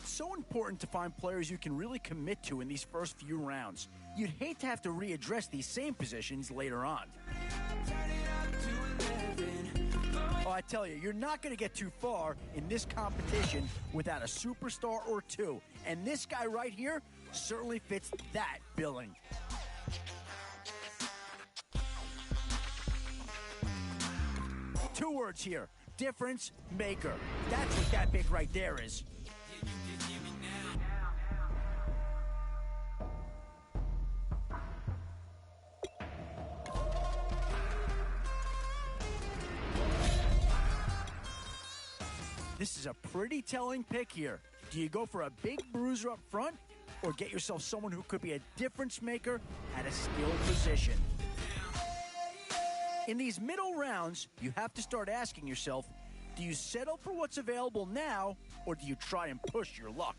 It's so important to find players you can really commit to in these first few rounds. You'd hate to have to readdress these same positions later on. Oh, I tell you, you're not going to get too far in this competition without a superstar or two. And this guy right here certainly fits that billing. Two words here: difference maker. That's what that big right there is. This is a pretty telling pick here. Do you go for a big bruiser up front, or get yourself someone who could be a difference maker at a skilled position? In these middle rounds, you have to start asking yourself, do you settle for what's available now, or do you try and push your luck?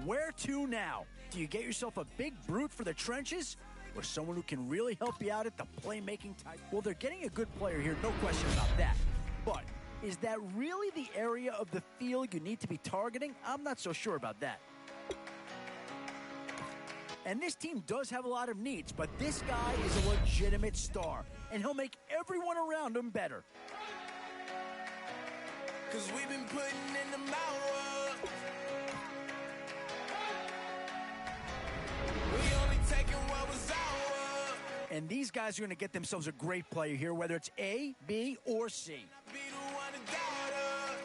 Where to now? Do you get yourself a big brute for the trenches, or someone who can really help you out at the playmaking type? Well, they're getting a good player here, no question about that. But is that really the area of the field you need to be targeting? I'm not so sure about that. And this team does have a lot of needs, but this guy is a legitimate star, and he'll make everyone around him better. 'Cause we've been putting in the mouth. We only taking what was ours. And these guys are going to get themselves a great player here, whether it's A, B, or C. Be the one to doubt us.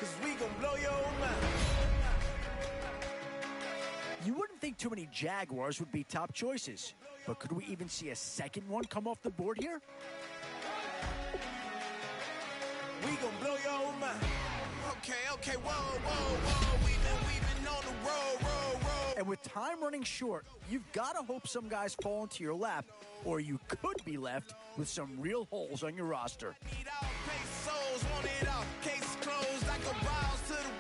'Cause we gon' blow your mind. You wouldn't think too many Jaguars would be top choices, but could we even see a second one come off the board here? We gon' blow your mind. Okay, whoa. We've been on the road. And with time running short, you've got to hope some guys fall into your lap, or you could be left with some real holes on your roster. Need all pesos, want it all. Case closed like a wild to the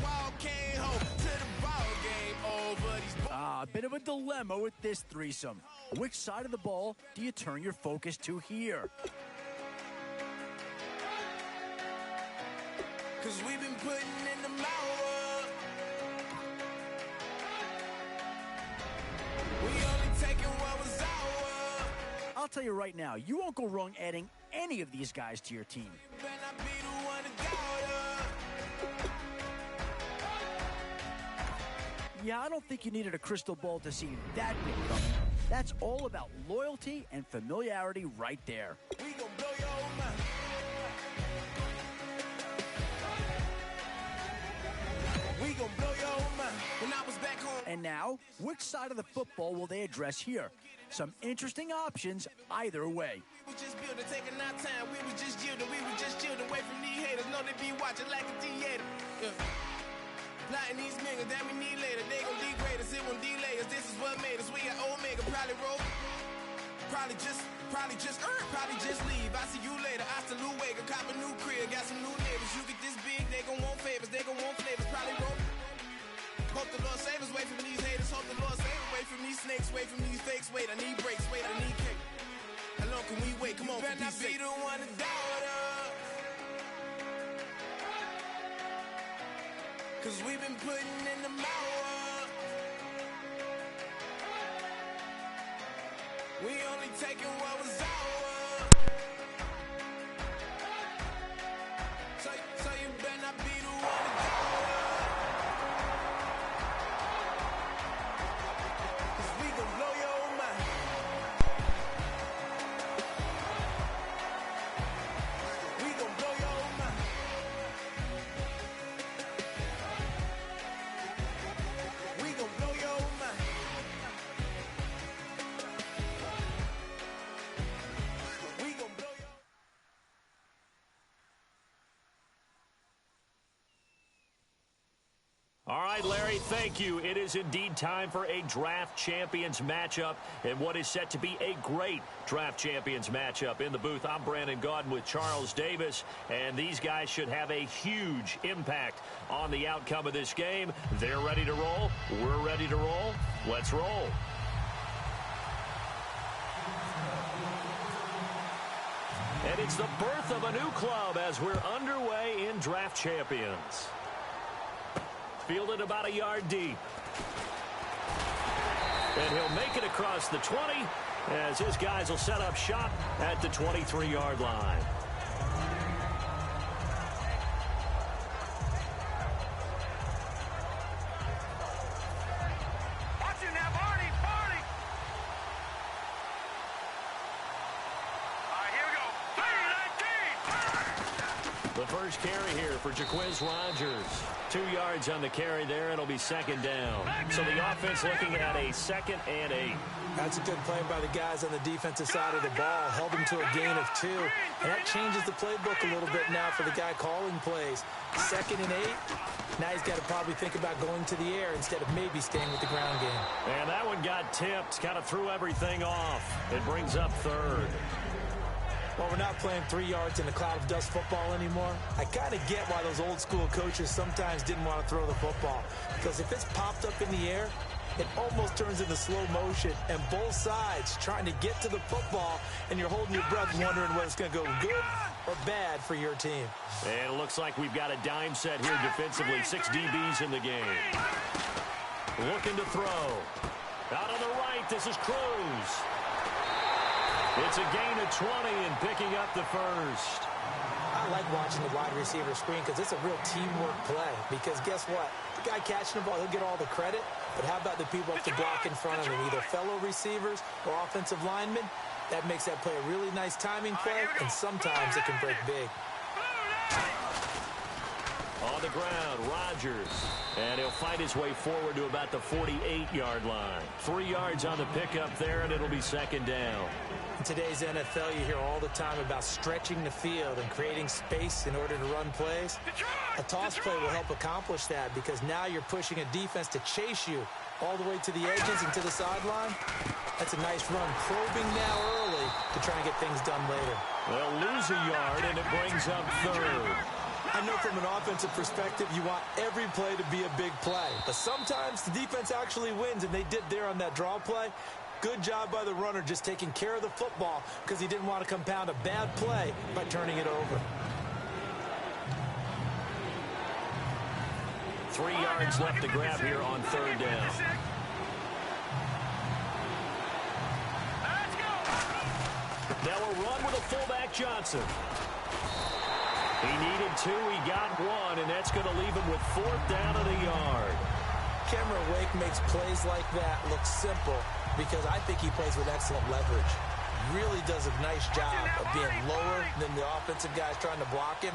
wild, can't hold to the ball game over these. A bit of a dilemma with this threesome. Which side of the ball do you turn your focus to here? 'Cause we've been putting in the mouth. We only taking what was ours. I'll tell you right now, you won't go wrong adding any of these guys to your team. Better not be the one to doubt us. Yeah, I don't think you needed a crystal ball to see that big coming. That's all about loyalty and familiarity right there. We gon' blow your mind. We gon' blow your mind. When I was back home. And now, which side of the football will they address here? Some interesting options either way. We was just building, taking our time. We was just yielding. We was just chilling away from these haters. Know they be watching like a theater. Yeah. Plotting these niggas that we need later. They gon' degrade us. It won't delay us. This is what made us. We got Omega. Probably roll. Probably just leave. I see you later. Hasta Luega. Cop a new crib. Got some new neighbors. You get this big, they gon' want favors. They gon' want flavors. Probably roll. Hope the Lord save us. Wait from these haters. Hope the Lord save us. Wait from these snakes. Wait from these fakes. Wait, I need breaks. Wait, I need cake. How long can we wait? Come on, better not be the one to doubt us. 'Cause we've been putting in the mouth. We only taking what was ours. So you better not be the one to doubt us. 'Cause we gon' blow your mind. We gon' blow your mind. We gon' blow your mind. right, Larry, thank you. It is indeed time for a Draft Champions matchup and what is set to be a great Draft Champions matchup. In the booth, I'm Brandon Gaudin with Charles Davis, and these guys should have a huge impact on the outcome of this game. They're ready to roll. We're ready to roll. Let's roll. And it's the birth of a new club as we're underway in Draft Champions. Fielded about a yard deep. And he'll make it across the 20 as his guys will set up shop at the 23-yard line. Watch it now, Barney! All right, here we go. 3-19! The first carry here for Jaquiz Rogers. 2 yards on the carry there. It'll be second down. So the offense looking at a 2nd and 8. That's a good play by the guys on the defensive side of the ball. Held them to a gain of 2. And that changes the playbook a little bit now for the guy calling plays. 2nd and 8. Now he's got to probably think about going to the air instead of maybe staying with the ground game. And that one got tipped. Kind of threw everything off. It brings up 3rd. Well, we're not playing 3 yards in a cloud of dust football anymore. I kind of get why those old school coaches sometimes didn't want to throw the football. Because if it's popped up in the air, it almost turns into slow motion. And both sides trying to get to the football, and you're holding your breath wondering whether it's going to go good or bad for your team. And it looks like we've got a dime set here defensively. 6 DBs in the game. Looking to throw. Out on the right, this is Cruz. It's a gain of 20 and picking up the first. I like watching the wide receiver screen because it's a real teamwork play. Because guess what? The guy catching the ball, he'll get all the credit. But how about the people up the block in front of him, either fellow receivers or offensive linemen? That makes that play a really nice timing play, and sometimes it can break big. On the ground, Rodgers. And he'll fight his way forward to about the 48-yard line. 3 yards on the pickup there, and it'll be second down. In today's NFL, you hear all the time about stretching the field and creating space in order to run plays. A toss play will help accomplish that because now you're pushing a defense to chase you all the way to the edges and to the sideline. That's a nice run, probing now early to try and get things done later. They'll lose a yard, and it brings up 3rd. I know from an offensive perspective, you want every play to be a big play. But sometimes the defense actually wins, and they did there on that draw play. Good job by the runner just taking care of the football because he didn't want to compound a bad play by turning it over. 3 yards left to grab here on 3rd down. Now a run with a fullback Johnson. He needed 2, he got 1, and that's going to leave him with 4th down and a yard. Cameron Wake makes plays like that look simple because I think he plays with excellent leverage. Really does a nice job of being lower than the offensive guys trying to block him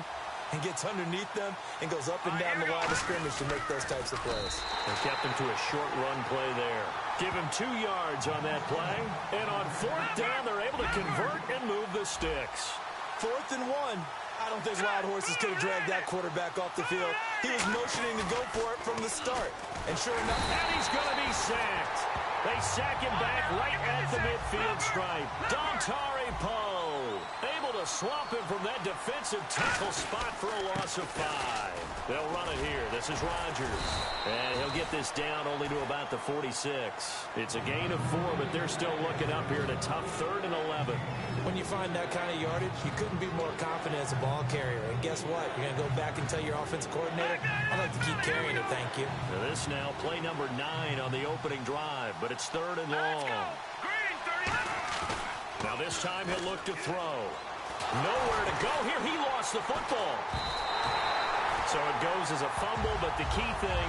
and gets underneath them and goes up and down the line of scrimmage to make those types of plays. They kept him to a short run play there. Give him 2 yards on that play. And on 4th down, they're able to convert and move the sticks. 4th and 1. I don't think Wild Horses could have dragged that quarterback off the field. He was motioning to go for it from the start. And sure enough, and he's going to be sacked. They sack him back right at the midfield stripe. Dontari Poe able to swamp him from that defensive tackle spot for a loss of 5. They'll run it here. This is Rodgers. And he'll get this down only to about the 46. It's a gain of 4, but they're still looking up here at a tough 3rd and 11. When you find that kind of yardage, you couldn't be more confident as a ball carrier. And guess what? You're going to go back and tell your offensive coordinator, I'd like to keep carrying it, thank you. Now this now, play number 9 on the opening drive, but it's 3rd and long. Now this time he'll look to throw. Nowhere to go here. He lost the football. So it goes as a fumble, but the key thing,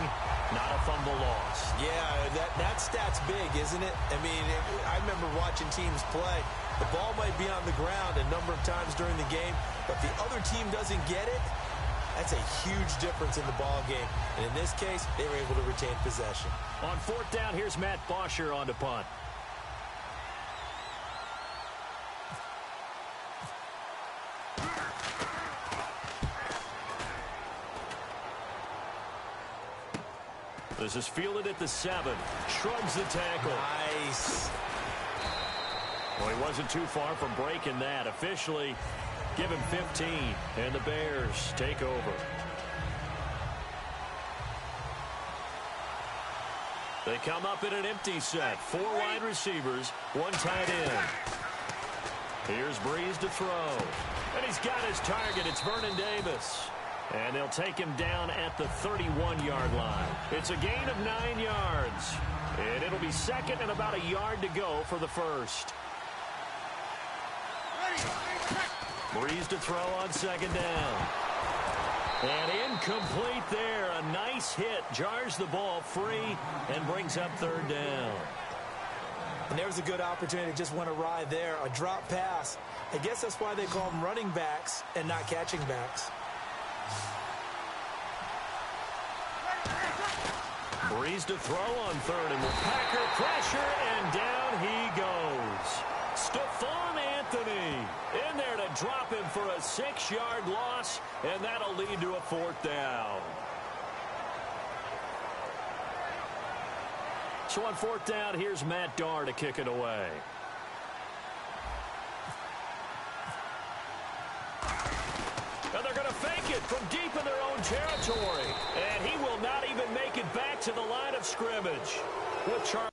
not a fumble loss. Yeah, that stat's big, isn't it? I mean, I remember watching teams play. The ball might be on the ground a number of times during the game, but the other team doesn't get it. That's a huge difference in the ball game. And in this case, they were able to retain possession. On 4th down, here's Matt Bosher on to punt. This is fielded at the 7. Shrugs the tackle. Nice. Well, he wasn't too far from breaking that. Officially, give him 15, and the Bears take over. They come up in an empty set. 4 wide receivers, 1 tight end. Here's Breeze to throw. And he's got his target. It's Vernon Davis. And they'll take him down at the 31-yard line. It's a gain of 9 yards. And it'll be second and about a yard to go for the first. Breeze to throw on second down. And incomplete there. A nice hit. Jars the ball free and brings up third down. And there's a good opportunity to just went awry there. A drop pass. I guess that's why they call them running backs and not catching backs. Breeze to throw on third, and the Packer pressure, and down he goes. Stephon Anthony in there to drop him for a 6-yard loss, and that'll lead to a 4th down. So on 4th down, here's Matt Darr to kick it away. And they're going to fake it from deep in their own territory. And he will not even make it back to the line of scrimmage. With